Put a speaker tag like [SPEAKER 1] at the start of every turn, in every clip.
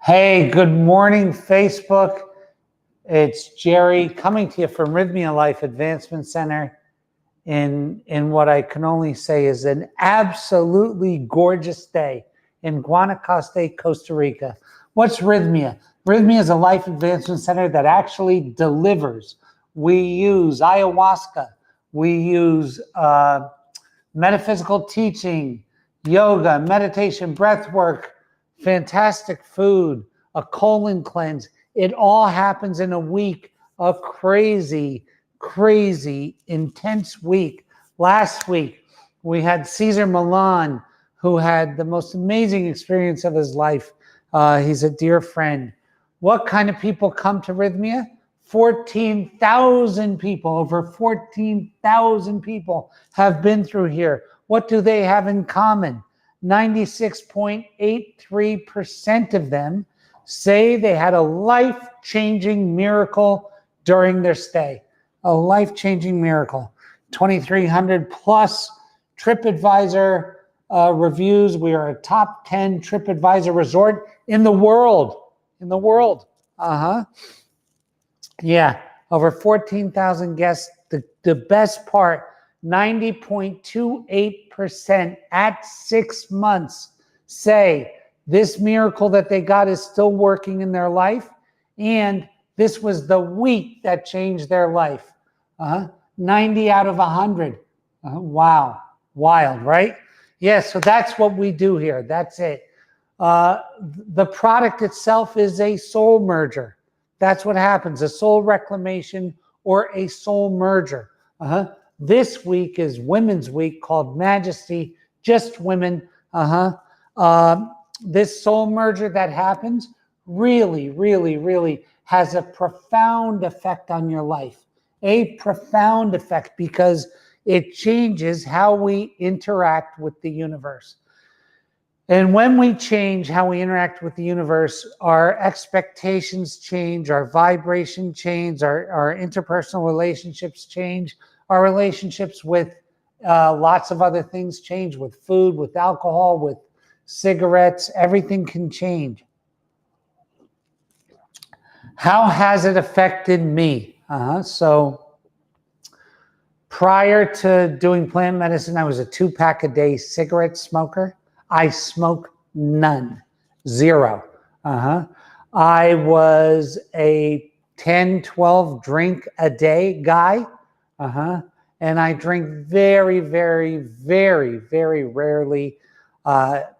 [SPEAKER 1] Hey, good morning, Facebook. It's Jerry coming to you from Rythmia Life Advancement Center in what I can only say is an absolutely gorgeous day in Guanacaste, Costa Rica. What's Rythmia? Rythmia is a life advancement center that actually delivers. We use ayahuasca. We use metaphysical teaching, yoga, meditation, breath work, fantastic food, a colon cleanse. It all happens in a week, a crazy, intense week. Last week, we had Cesar Milan, who had the most amazing experience of his life. He's a dear friend. What kind of people come to Rythmia? 14,000 people, over 14,000 people have been through here. What do they have in common? 96.83% of them say they had a life-changing miracle during their stay. A life-changing miracle. 2,300 plus TripAdvisor reviews. We are a top 10 TripAdvisor resort in the world. Yeah, over 14,000 guests. The best part, 90.28% at 6 months say this miracle that they got is still working in their life, and this was the week that changed their life. 90 out of 100. Wow, wild, right? Yeah, so that's what we do here. That's it. The product itself is a soul merger. That's what happens, a soul reclamation or a soul merger. This week is Women's Week called Majesty, just women. This soul merger that happens really has a profound effect on your life. A profound effect because it changes how we interact with the universe. And when we change how we interact with the universe, our expectations change, our vibration change, our interpersonal relationships change, our relationships with lots of other things change, with food, with alcohol, with cigarettes, everything can change. How has it affected me? So prior to doing plant medicine, I was a 2-pack-a-day cigarette smoker. I smoke none, zero. I was a 10, 12 drink a day guy. And I drink very rarely,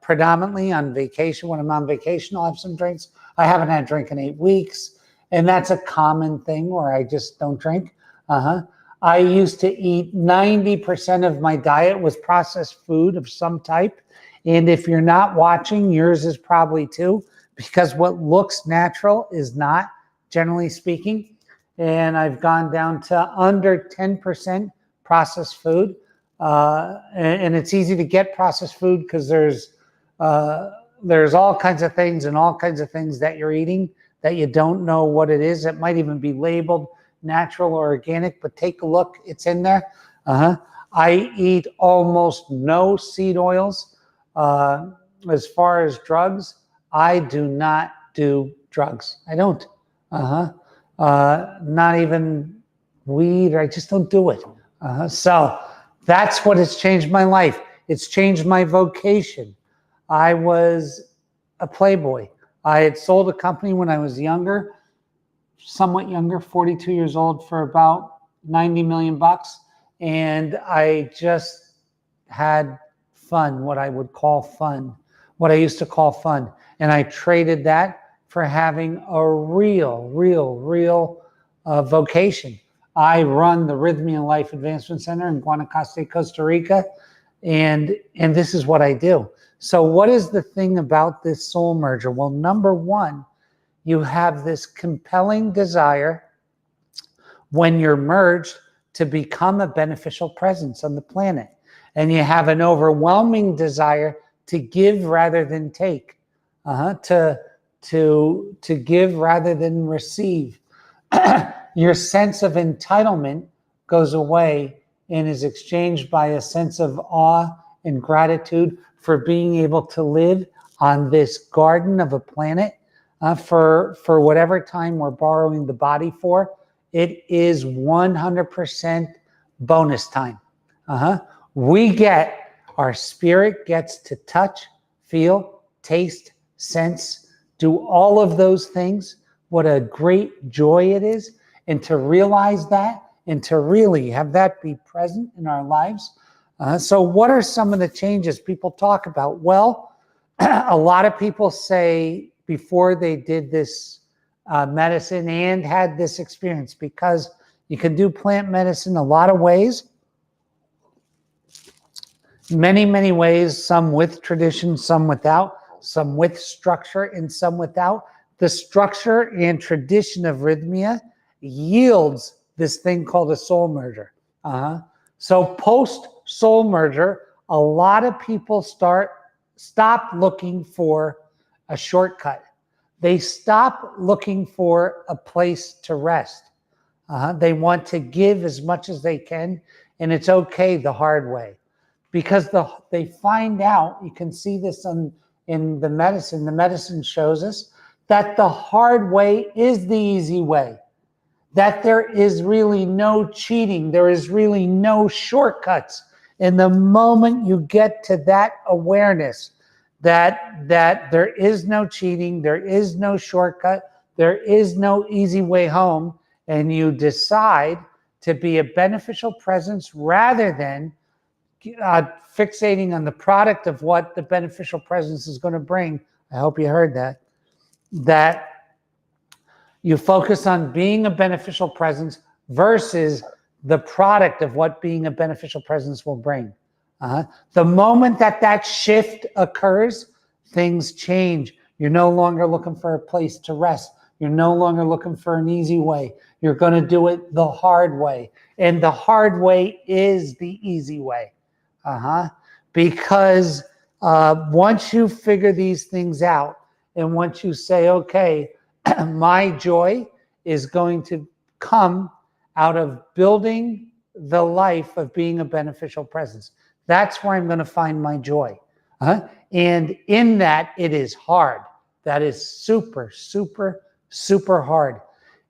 [SPEAKER 1] predominantly on vacation. When I'm on vacation, I'll have some drinks. I haven't had a drink in 8 weeks. And that's a common thing where I just don't drink. I used to eat 90% of my diet was processed food of some type. And if you're not watching, yours is probably too, because what looks natural is not, generally speaking. And I've gone down to under 10% processed food. And it's easy to get processed food because there's all kinds of things and all kinds of things that you're eating that you don't know what it is. It might even be labeled natural or organic, but take a look, it's in there. I eat almost no seed oils. As far as drugs, I do not do drugs. I don't. Not even weed. I just don't do it. So that's what has changed my life. It's changed my vocation. I was a playboy. I had sold a company when I was younger, somewhat younger, 42 years old, for about 90 million bucks. And I just had fun, what I would call fun, what I used to call fun. And I traded that for having a real vocation. I run the Rythmia Life Advancement Center in Guanacaste, Costa Rica, and this is what I do. So what is the thing about this soul merger? Well, number one, you have this compelling desire when you're merged to become a beneficial presence on the planet. And you have an overwhelming desire to give rather than take, to give rather than receive. Your sense of entitlement goes away and is exchanged by a sense of awe and gratitude for being able to live on this garden of a planet for whatever time we're borrowing the body for. It is 100% bonus time. Our spirit gets to touch, feel, taste, sense, do all of those things. What a great joy it is. And to realize that and to really have that be present in our lives. So what are some of the changes people talk about? Well, a lot of people say before they did this medicine and had this experience, because you can do plant medicine a lot of ways. Many, many ways, some with tradition, some without, some with structure and some without. The structure and tradition of rythmia yields this thing called a soul merger. So post soul merger, a lot of people stop looking for a shortcut. They stop looking for a place to rest. They want to give as much as they can, and it's okay the hard way. Because they find out, you can see this in the medicine. The medicine shows us that the hard way is the easy way. That there is really no cheating. There is really no shortcuts. And the moment you get to that awareness that there is no cheating, there is no shortcut, there is no easy way home, and you decide to be a beneficial presence rather than fixating on the product of what the beneficial presence is going to bring. I hope you heard that you focus on being a beneficial presence versus the product of what being a beneficial presence will bring. The moment that shift occurs, things change. You're no longer looking for a place to rest. You're no longer looking for an easy way. You're going to do it the hard way. And the hard way is the easy way. Because once you figure these things out, and once you say, okay, my joy is going to come out of building the life of being a beneficial presence. That's where I'm going to find my joy. And in that, it is hard. That is super, super, super hard.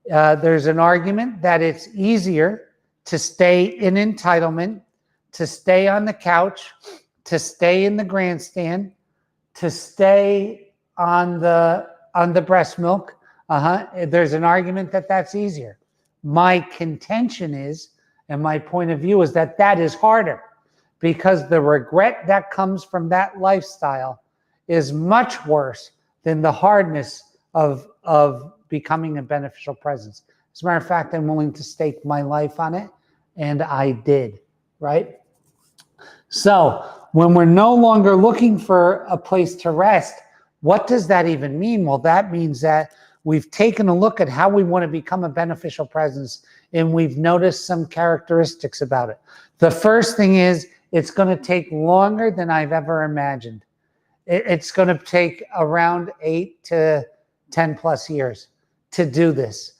[SPEAKER 1] There's an argument that it's easier to stay in entitlement, to stay on the couch, to stay in the grandstand, to stay on the breast milk. There's an argument that that's easier. My contention is, and my point of view is that is harder, because the regret that comes from that lifestyle is much worse than the hardness of becoming a beneficial presence. As a matter of fact, I'm willing to stake my life on it, and I did, right? So when we're no longer looking for a place to rest, what does that even mean? Well, that means that we've taken a look at how we want to become a beneficial presence, and we've noticed some characteristics about it. The first thing is, it's going to take longer than I've ever imagined. It's going to take around 8 to 10 plus years to do this.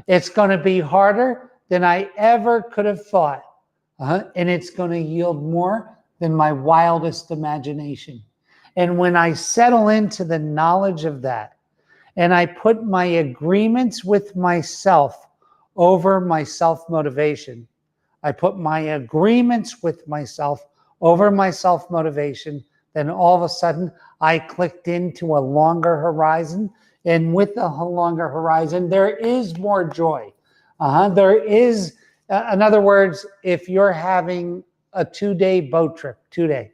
[SPEAKER 1] It's going to be harder than I ever could have thought. And it's going to yield more than my wildest imagination. And when I settle into the knowledge of that, and I put my agreements with myself over my self-motivation, I put my agreements with myself over my self-motivation, then all of a sudden I clicked into a longer horizon. And with the longer horizon, there is more joy. There is, in other words, if you're having a 2-day boat trip, 2-day,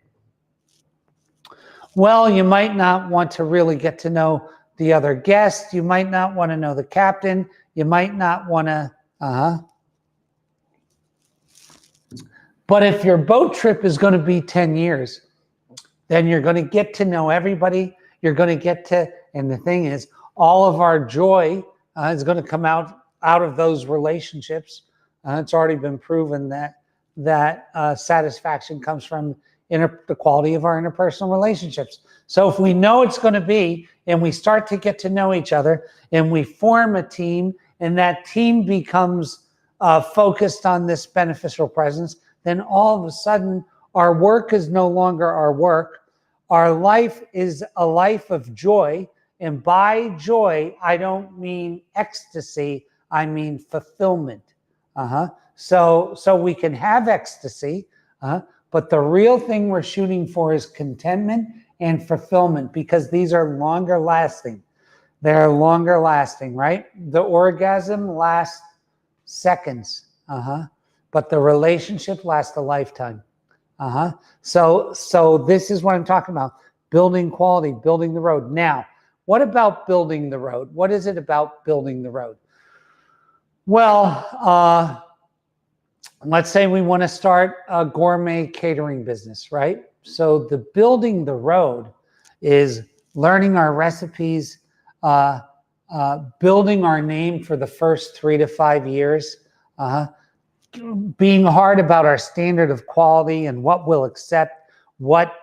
[SPEAKER 1] well, you might not want to really get to know the other guests. You might not want to know the captain. You might not want to, But if your boat trip is going to be 10 years, then you're going to get to know everybody. You're going to get to, and the thing is, all of our joy is going to come out of those relationships. It's already been proven that satisfaction comes from the quality of our interpersonal relationships. So if we know it's going to be, and we start to get to know each other, and we form a team, and that team becomes focused on this beneficial presence, then all of a sudden our work is no longer our work. Our life is a life of joy. And by joy, I don't mean ecstasy, I mean fulfillment. So we can have ecstasy, but the real thing we're shooting for is contentment and fulfillment, because these are longer lasting. They're longer lasting, right? The orgasm lasts seconds, but the relationship lasts a lifetime. So this is what I'm talking about: building quality, building the road. Now, what about building the road? What is it about building the road? Well, let's say we want to start a gourmet catering business, right? So the building the road is learning our recipes, building our name for the first 3 to 5 years, being hard about our standard of quality and what we'll accept, what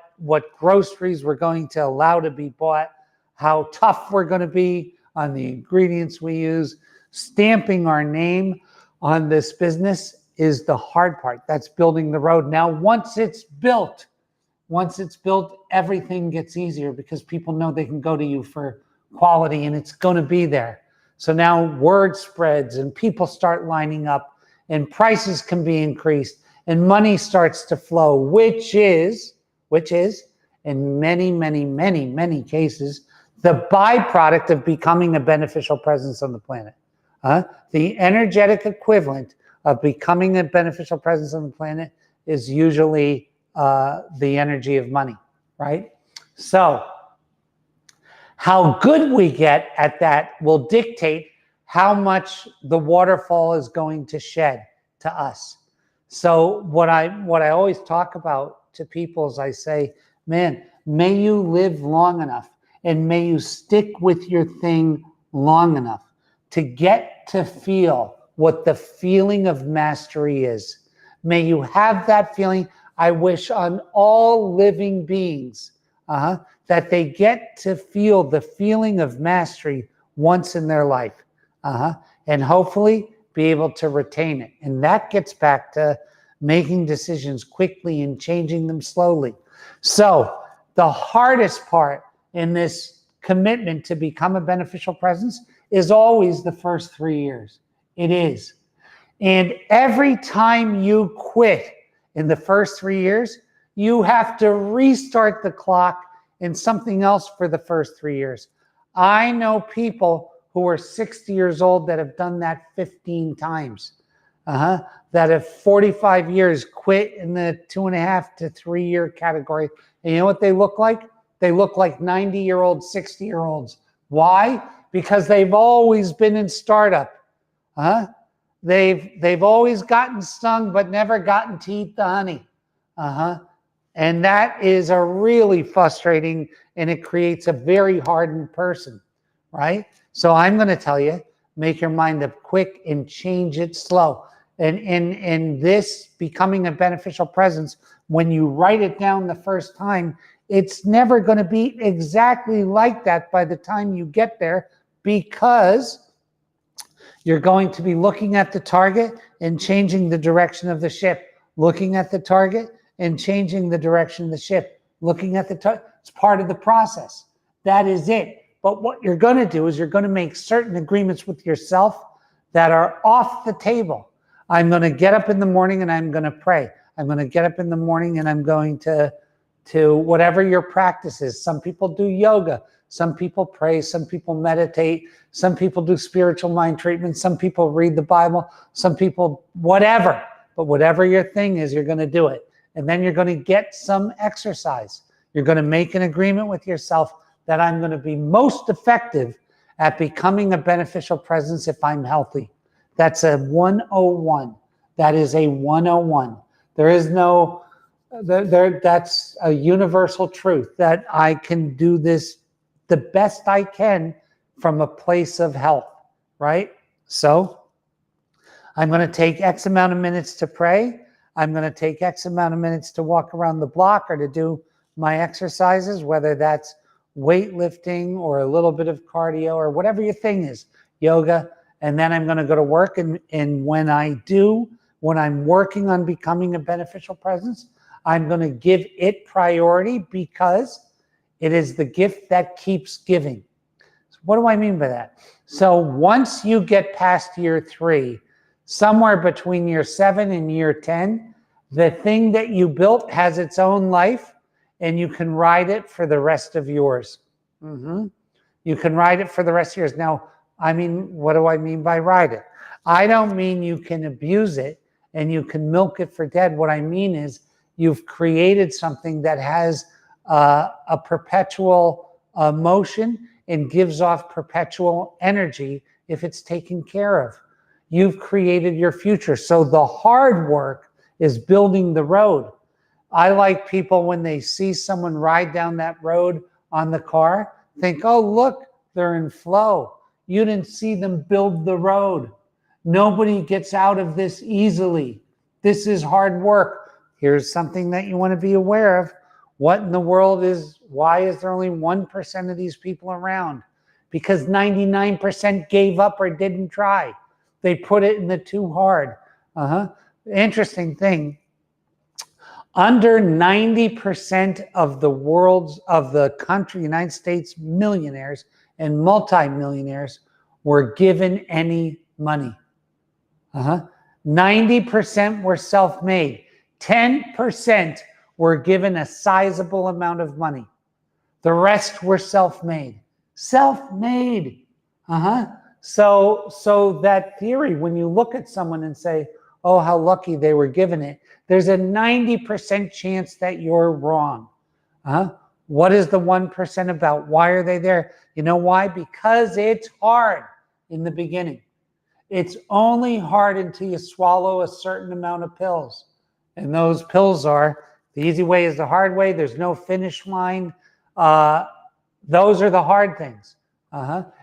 [SPEAKER 1] groceries we're going to allow to be bought, how tough we're going to be on the ingredients we use. Stamping our name on this business is the hard part. That's building the road. Now, once it's built, everything gets easier, because people know they can go to you for quality and it's going to be there. So now word spreads and people start lining up, and prices can be increased, and money starts to flow, which is in many cases the byproduct of becoming a beneficial presence on the planet. The energetic equivalent of becoming a beneficial presence on the planet is usually the energy of money, right? So how good we get at that will dictate how much the waterfall is going to shed to us. So what I always talk about to people is I say, man, may you live long enough and may you stick with your thing long enough to get to feel what the feeling of mastery is. May you have that feeling. I wish on all living beings that they get to feel the feeling of mastery once in their life. And hopefully be able to retain it. And that gets back to making decisions quickly and changing them slowly. So the hardest part in this commitment to become a beneficial presence is always the first 3 years. It is. And every time you quit in the first 3 years, you have to restart the clock in something else for the first 3 years. I know people who are 60 years old that have done that 15 times, that have 45 years, quit in the 2.5 to 3 year category. And you know what they look like? They look like 90-year-olds, 60-year-olds. Why? Because they've always been in startup. They've always gotten stung, but never gotten to eat the honey. And that is a really frustrating, and it creates a very hardened person, right? So I'm going to tell you, make your mind up quick and change it slow. And in this becoming a beneficial presence, when you write it down the first time, it's never going to be exactly like that by the time you get there, because you're going to be looking at the target and changing the direction of the ship, looking at the target and changing the direction of the ship, looking at the target. It's part of the process. That is it. But what you're going to do is you're going to make certain agreements with yourself that are off the table. I'm going to get up in the morning and I'm going to pray. I'm going to get up in the morning and I'm going to whatever your practice is. Some people do yoga. Some people pray. Some people meditate. Some people do spiritual mind treatment. Some people read the Bible. Some people, whatever. But whatever your thing is, you're going to do it. And then you're going to get some exercise. You're going to make an agreement with yourself that I'm going to be most effective at becoming a beneficial presence if I'm healthy. That's a 101. That is a 101. There is no, that's a universal truth that I can do this the best I can from a place of health, right? So I'm going to take X amount of minutes to pray. I'm going to take X amount of minutes to walk around the block or to do my exercises, whether that's weightlifting or a little bit of cardio or whatever your thing is, yoga. And then I'm going to go to work. And when I'm working on becoming a beneficial presence, I'm going to give it priority, because It is the gift that keeps giving. So what do I mean by that? So once you get past year 3, somewhere between year 7 and year 10, the thing that you built has its own life, and you can ride it for the rest of yours. You can ride it for the rest of yours. Now, I mean, what do I mean by ride it? I don't mean you can abuse it and you can milk it for dead. What I mean is you've created something that has a perpetual motion and gives off perpetual energy if it's taken care of. You've created your future. So the hard work is building the road. I like people when they see someone ride down that road on the car, think, oh, look, they're in flow. You didn't see them build the road. Nobody gets out of this easily. This is hard work. Here's something that you want to be aware of. What in the world why is there only 1% of these people around? Because 99% gave up or didn't try. They put it in the too hard. Interesting thing. Under 90% of the country, United States millionaires and multimillionaires were given any money. 90% were self-made. 10% were given a sizable amount of money. The rest were self-made. Self-made. So that theory, when you look at someone and say, oh, how lucky they were given it, there's a 90% chance that you're wrong. What is the 1% about? Why are they there? You know why? Because it's hard in the beginning. It's only hard until you swallow a certain amount of pills. And those pills are, the easy way is the hard way. There's no finish line. Those are the hard things.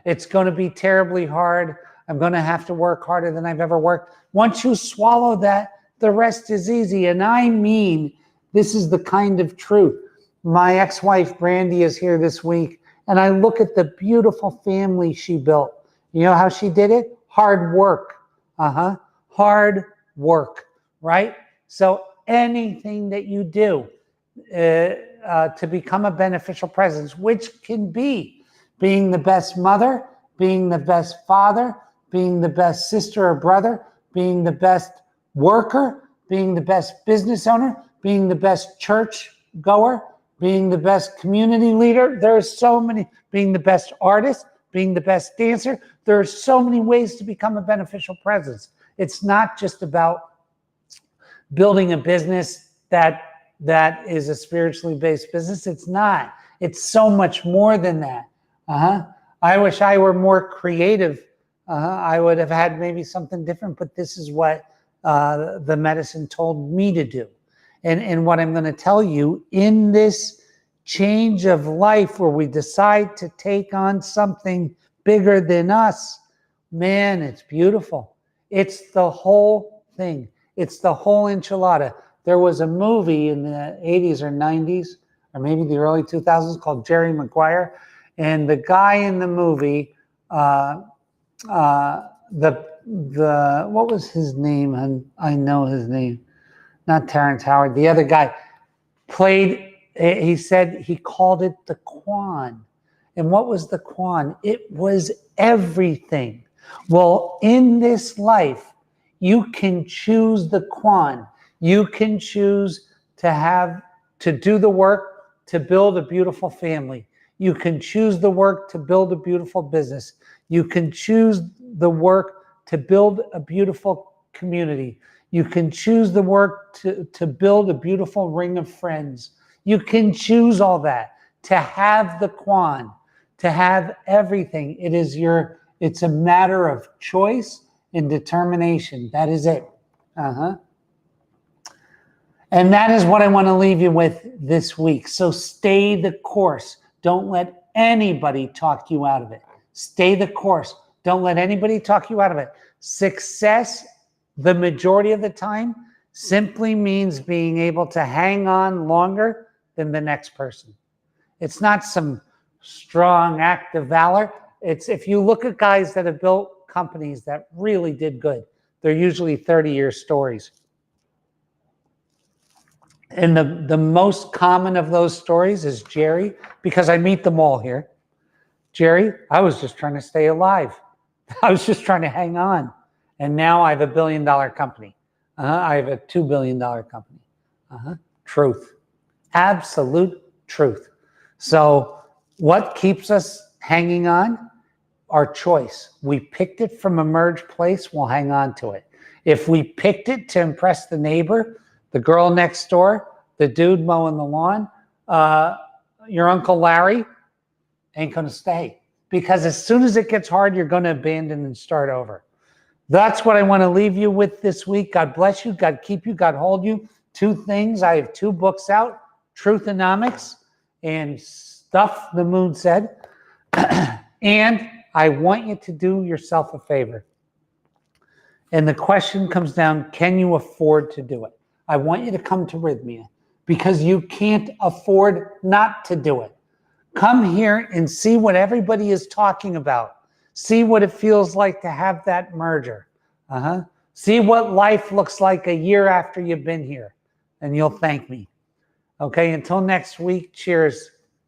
[SPEAKER 1] It's going to be terribly hard. I'm going to have to work harder than I've ever worked. Once you swallow that, the rest is easy. And I mean, this is the kind of truth. My ex-wife, Brandy, is here this week, and I look at the beautiful family she built. You know how she did it? Hard work. Hard work, right? So anything that you do to become a beneficial presence, which can be being the best mother, being the best father, being the best sister or brother, being the best worker, being the best business owner, being the best church goer, being the best community leader. There's so many, being the best artist, being the best dancer. There are so many ways to become a beneficial presence. It's not just about building a business that is a spiritually based business. It's not. It's so much more than that. I wish I were more creative. I would have had maybe something different, but this is what the medicine told me to do. And what I'm going to tell you in this change of life where we decide to take on something bigger than us, man, it's beautiful. It's the whole thing. It's the whole enchilada. There was a movie in the 80s or 90s, or maybe the early 2000s called Jerry Maguire. And the guy in the movie, what was his name? And I know his name, not Terrence Howard. The other guy played, he said he called it the Quan. And what was the Quan? It was everything. Well, in this life, you can choose the Quan. You can choose to do the work to build a beautiful family. You can choose the work to build a beautiful business. You can choose the work to build a beautiful community. You can choose the work to build a beautiful ring of friends. You can choose all that, to have the Quan, to have everything. It's a matter of choice and determination. That is it. And that is what I want to leave you with this week. So stay the course. Don't let anybody talk you out of it. Stay the course. Don't let anybody talk you out of it. Success, the majority of the time, simply means being able to hang on longer than the next person. It's not some strong act of valor. It's if you look at guys that have built companies that really did good, they're usually 30-year stories. And the most common of those stories is Jerry, because I meet them all here. Jerry, I was just trying to stay alive. I was just trying to hang on. And now I have $1 billion company. I have a $2 billion company. Truth. Absolute truth. So what keeps us hanging on? Our choice. We picked it from a merged place, we'll hang on to it. If we picked it to impress the neighbor, the girl next door, the dude mowing the lawn, your Uncle Larry, ain't going to stay. Because as soon as it gets hard, you're going to abandon and start over. That's what I want to leave you with this week. God bless you. God keep you. God hold you. 2 things. I have 2 books out, Truthonomics and Stuff the Moon Said. And I want you to do yourself a favor. And the question comes down, can you afford to do it? I want you to come to Rythmia because you can't afford not to do it. Come here and see what everybody is talking about. See what it feels like to have that merger. See what life looks like a year after you've been here. And you'll thank me. Okay, until next week, cheers.